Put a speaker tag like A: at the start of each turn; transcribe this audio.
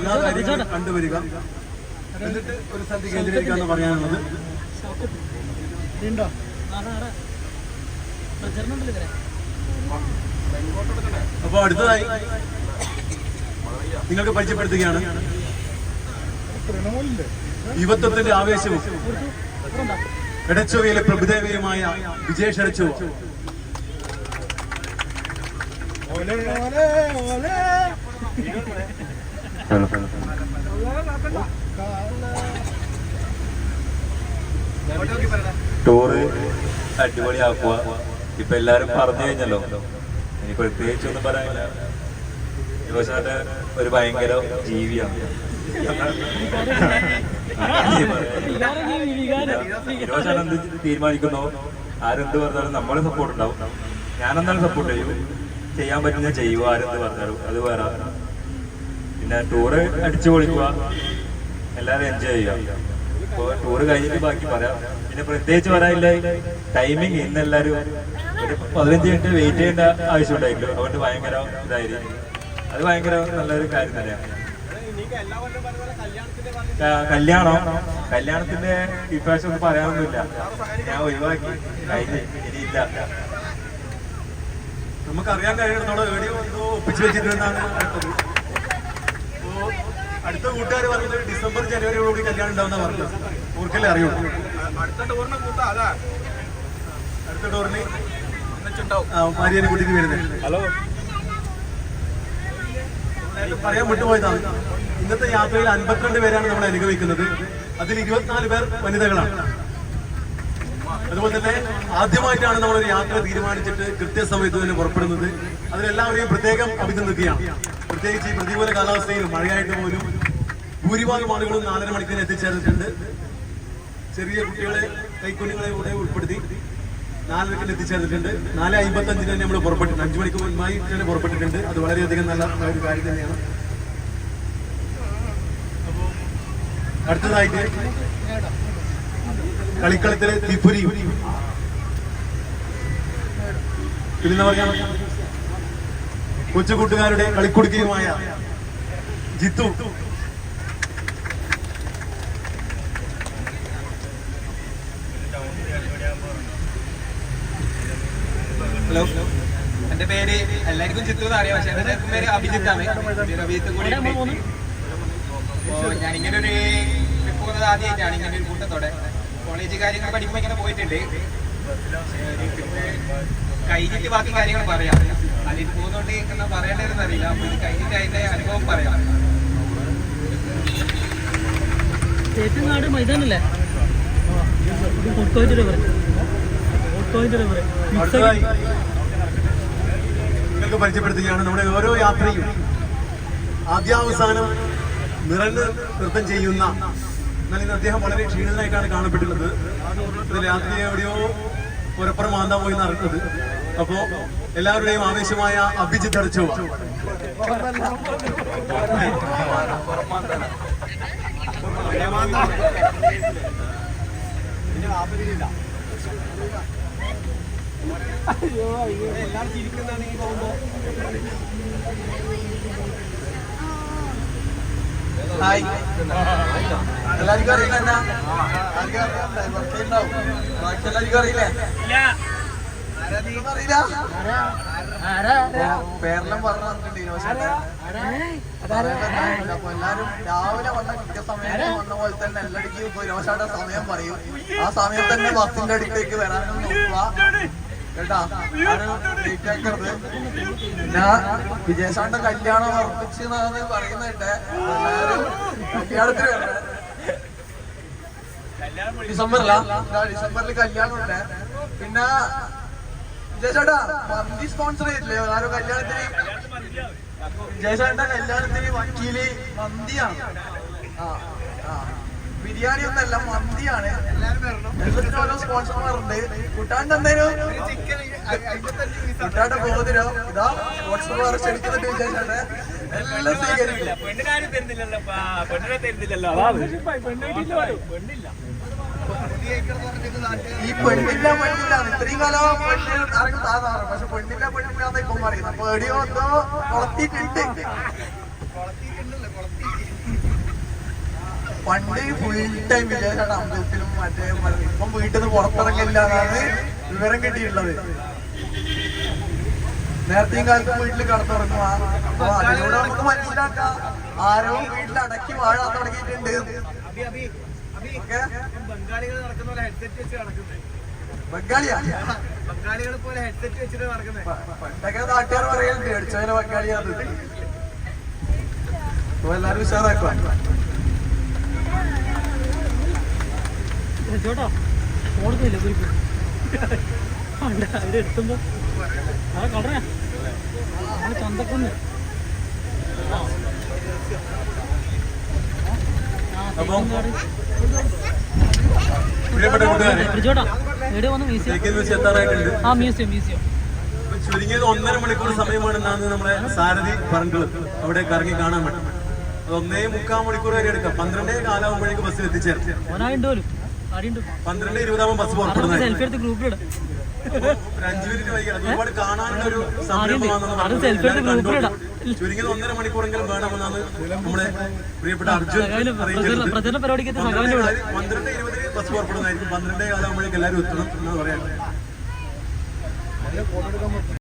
A: എല്ലാ കാര്യങ്ങളും കണ്ടുവരിക, എന്നിട്ട് ഒരു സ്ഥലത്ത് കേന്ദ്രീകരിക്കുക എന്ന് പറയാനുള്ളത്. അപ്പൊ അടുത്തതായി നിങ്ങൾക്ക് പരിചയപ്പെടുത്തുകയാണ് യുവത്വത്തിന്റെ ആവേശവും എടച്ചോവയിലെ പ്രഭുദേവയുമായ വിജേഷ് എടച്ചോവ.
B: ടൂറ് അടിപൊളിയാക്കുക. ഇപ്പൊ എല്ലാരും പറഞ്ഞു കഴിഞ്ഞല്ലോ, ഇനി പ്രത്യേകിച്ചൊന്നും പറയാനില്ല. യുവശാന്റെ ഒരു ഭയങ്കര ജീവിയാണ്. യുവശാൻ എന്ത് തീരുമാനിക്കുന്നോ, ആരെന്ത് പറഞ്ഞാലും നമ്മളെ സപ്പോർട്ട് ഉണ്ടാവും. ഞാനെന്തായാലും സപ്പോർട്ട് ചെയ്യും, ചെയ്യാൻ പറ്റുന്ന ചെയ്യുക. ആരെന്ത് പറഞ്ഞാലും അത് വേറെ. പിന്നെ ടൂറ് അടിച്ചു പൊളിക്കുക, എല്ലാവരും എൻജോയ് ചെയ്യുക. ഇപ്പോൾ ടൂറ് കഴിഞ്ഞിട്ട് ബാക്കി പറയാം. പിന്നെ പ്രത്യേകിച്ച് പറയാനില്ല, ടൈമിങ് ഇന്ന് എല്ലാവരും ഒരു 15 മിനിറ്റ് വെയിറ്റ് ചെയ്യേണ്ട ആവശ്യം ഉണ്ടായില്ലോ. അതുകൊണ്ട് ഭയങ്കര ഇതായിരിക്കും. അത് ഭയങ്കര നല്ലൊരു കാര്യം തന്നെയാണ്. കല്യാണത്തിന്റെ ഇപ്രാവശ്യം ഒന്നും പറയാനൊന്നുമില്ല, ഞാൻ ഒഴിവാക്കി. ഇനിയില്ല.
A: നമുക്കറിയാൻ കഴിയുന്നിടത്തോളം വീഡിയോ എന്തോ ഒപ്പിച്ചു വെച്ചിട്ടുണ്ടെന്നാണ് അടുത്തത്. അടുത്ത കൂട്ടുകാർ പറഞ്ഞത് ഡിസംബർ ജനുവരിയോടുകൂടി കല്യാണം ഉണ്ടാവുന്ന പറഞ്ഞത്. ഊർക്കല്ലേ അറിയുള്ളൂ. അടുത്ത ടൂറിന് ഭാര്യനെ കൂട്ടിട്ട് വരുന്നത്.
B: ഹലോ,
A: പറയാൻ വിട്ടുപോയതാണ്. ഇന്നത്തെ യാത്രയിൽ 52 പേരാണ് നമ്മൾ അനുഗമിക്കുന്നത്. അതിൽ 24 പേർ വനിതകളാണ്. അതുപോലെ തന്നെ ആദ്യമായിട്ടാണ് നമ്മളൊരു യാത്ര തീരുമാനിച്ചിട്ട് കൃത്യസമയത്ത് തന്നെ പുറപ്പെടുന്നത്. അതിലെല്ലാവരെയും പ്രത്യേകം അഭിനന്ദിക്കുകയാണ്. പ്രത്യേകിച്ച് ഈ പ്രതികൂല കാലാവസ്ഥയിലും മഴയായിട്ട് പോലും ഭൂരിഭാഗം ആളുകളും 4:30 മണിക്കൂർ എത്തിച്ചേർന്നിട്ടുണ്ട്. ചെറിയ കുട്ടികളെ, കൈക്കുഞ്ഞുങ്ങളെ കൂടെ ഉൾപ്പെടുത്തി 4:00 എത്തിച്ചേർന്നിട്ടുണ്ട്. 4:55 തന്നെ നമ്മൾ പുറപ്പെട്ടിട്ടുണ്ട്. 5 മണിക്ക് മുൻപായി തന്നെ പുറപ്പെട്ടിട്ടുണ്ട്. അത് വളരെയധികം നല്ല ഒരു കാര്യം തന്നെയാണ്. അടുത്തതായിട്ട് കളിക്കളത്തിലെ തീപ്പൊരി, പിന്നെന്താ പറയാ, കൊച്ചു കൂട്ടുകാരുടെ കളിക്കുടുക്കയുമായ ജിത്തു.
C: ഹലോ, എന്റെ പേര് എല്ലാവർക്കും ചിത്തു എന്ന് അറിയാം, പക്ഷെ എന്റെ പേര് അഭിജിത്താണ്. അഭിജിത്ത് കൂടി. ഞാനിങ്ങനെ ഒരു ട്രിപ്പ് പോകുന്നത് ആദ്യമായിട്ടാണ്, ഇങ്ങനെ ഒരു കൂട്ടത്തോടെ. കോളേജ് കാര്യങ്ങൾ പഠിക്കുമ്പോൾ ഇങ്ങനെ പോയിട്ടുണ്ട്. കഴിഞ്ഞിട്ട് ബാക്കി കാര്യങ്ങൾ പറയാം. അതിൽ പോകുന്നോണ്ട് എന്നാ പറയേണ്ടതെന്ന് അറിയില്ല. അപ്പൊ ഇത് കഴിഞ്ഞിട്ട് അതിന്റെ അനുഭവം പറയാം.
D: തേറ്റങ്ങാട് മൈതാനല്ലേ?
A: നിങ്ങൾക്ക് പരിചയപ്പെടുത്തുകയാണ് നമ്മുടെ ഓരോ യാത്രയും ആദ്യാവസാനം നിറഞ്ഞ് നൃത്തം ചെയ്യുന്ന. എന്നാൽ ഇന്ന് അദ്ദേഹം വളരെ ക്ഷീണിതനായിട്ടാണ് കാണപ്പെട്ടുള്ളത്. ഇത് രാത്രി എവിടെയോ പുരപ്പുറം മാന്താൻ പോയി നടക്കുന്നത്. അപ്പോ എല്ലാവരുടെയും ആവേശമായ അഭിജിത്ത് എടച്ചോവ.
C: എല്ലാവരും ചിരിക്കുന്നതാണ് ഈ പോകുമ്പോ. ഹായ്, എല്ലാവർക്കും അറിയില്ല. എല്ലാവർക്കും അറിയില്ലേ? പേരെല്ലാം പറഞ്ഞു തന്നിട്ടുണ്ട്. അപ്പൊ എല്ലാരും രാവിലെ വന്ന കൃത്യസമയത്ത് വന്ന പോലെ തന്നെ എല്ലായിടക്കും ഇപ്പൊ രോഷാടെ സമയം പറയും. ആ സമയത്ത് തന്നെ ബസ്സിന്റെ അടുത്തേക്ക് വരാനും നോക്കുക കേട്ടാ. ലേറ്റാക്കരുത്. പിന്നെ വിജയശാന്റെ കല്യാണം ഉറപ്പിച്ചെന്നാണ് പറയുന്നിട്ട്. എല്ലാരും കല്യാണത്തിന് വരണേ. ഡിസംബറിൽ കല്യാണം ഉണ്ട്. പിന്നെ വിജയശാട്ടാ മന്തി സ്പോൺസർ ചെയ്തില്ലേ ആരോ കല്യാണത്തിന്? വിജയശാന്റെ കല്യാണത്തിന് വക്കീല് മന്തിയാണ്. ബിരിയാണി ഒന്നല്ല, മന്തിയാണ്. എല്ലാത്തിനും ഓരോ സ്പോൺസർമാരുണ്ട്. കുട്ടാണ്ട് എന്തേലും കുട്ടാണ്ട് പോകുന്നതിനോ ഇതാ സ്പോൺസർമാർ ക്ഷണിക്കുന്നുണ്ട്. വിജയശാട്ടെ എല്ലാം സ്വീകരിക്കും. ഈ പെണ്ണില്ല ഇത്രയും കാലം പെണ്ണ് ഇറങ്ങി സാധാരണ, പക്ഷെ പെണ്ണില്ലാന്ന് ഇപ്പം പറയുന്നത്. അപ്പൊ എടിയോ എന്തോ കൊളത്തിട്ടുണ്ട്. പണ്ട് ഫുൾ ടൈം വിജയശാണ് അമ്പലത്തിലും മറ്റേ ഇപ്പം വീട്ടിൽ നിന്ന് പുറത്തിറങ്ങില്ല എന്നാണ് വിവരം കിട്ടിയിട്ടുള്ളത്. നേരത്തെയും കാലത്ത് വീട്ടിൽ കടന്നുറങ്ങുക. അപ്പൊ അതിലൂടെ നമുക്ക് മനസ്സിലാക്കാം ആരോ വീട്ടിൽ അടക്കി വാഴാൻ തുടങ്ങിയിട്ടുണ്ട്.
E: ബംഗാളികൾ നടക്കുന്ന പോലെ ഹെഡ്സെറ്റ് വെച്ച് നടക്കുന്നത്.
C: ബംഗാളിയാ?
E: ബംഗാളികൾ പോലെ ഹെഡ്സെറ്റ് വെച്ചിട്ട് നടക്കുന്നത്.
C: പണ്ടൊക്കെ നാട്ടുകാർ പറയുന്നുണ്ട് അടിച്ചവനെ ബംഗാളിയാണ്. അപ്പൊ എല്ലാരും ഉഷാറാക്കുക.
D: ചേട്ടാ ഓടുന്നില്ല കുരിപ്പ് ഇത് എടുത്തുമ്പോ ആ കളറാ നമ്മള് ചന്തക്കൊന്ന്
A: പ്രിയപ്പെട്ട കൂട്ടുകാരെ,
D: ചേട്ടാ എവിടെ വന്ന്
A: തേക്കിൽ വെച്ച് എത്താറായിട്ടുണ്ട്.
D: ആ മ്യൂസിയം
A: ചുരുങ്ങിയത് 1.5 മണിക്കൂർ സമയമാണെന്നാണ് നമ്മുടെ സാരഥി പറഞ്ഞിട്ടുള്ളത്. അവിടെ കറങ്ങി കാണാൻ വേണ്ടി അത് 1.25 മണിക്കൂർ വരെ എടുക്കാം. 12:15 ബസ്സിൽ എത്തിച്ചേരും. 12:20 ബസ് പുറപ്പെടുന്നത്.
D: സെൽഫി എടുത്ത് ഗ്രൂപ്പിലിടാം.
A: ഒരു 5 മിനിറ്റ് വൈകി. അത് ഒരുപാട് കാണാനുള്ള ഒരു സംരംഭമാണെന്ന് ചുരുങ്ങിയത് 1.5 മണിക്കൂറെങ്കിലും വേണമെന്നാണ് നമ്മുടെ പ്രിയപ്പെട്ട അർജുൻ അറിയിച്ചത്.
D: പ്രചരണ പരിപാടിക്ക്
A: 12:20 ബസ് പുറപ്പെടുന്നതായിരിക്കും. 12:15 എല്ലാവരും എത്തണം എന്നാണ് പറയാൻ.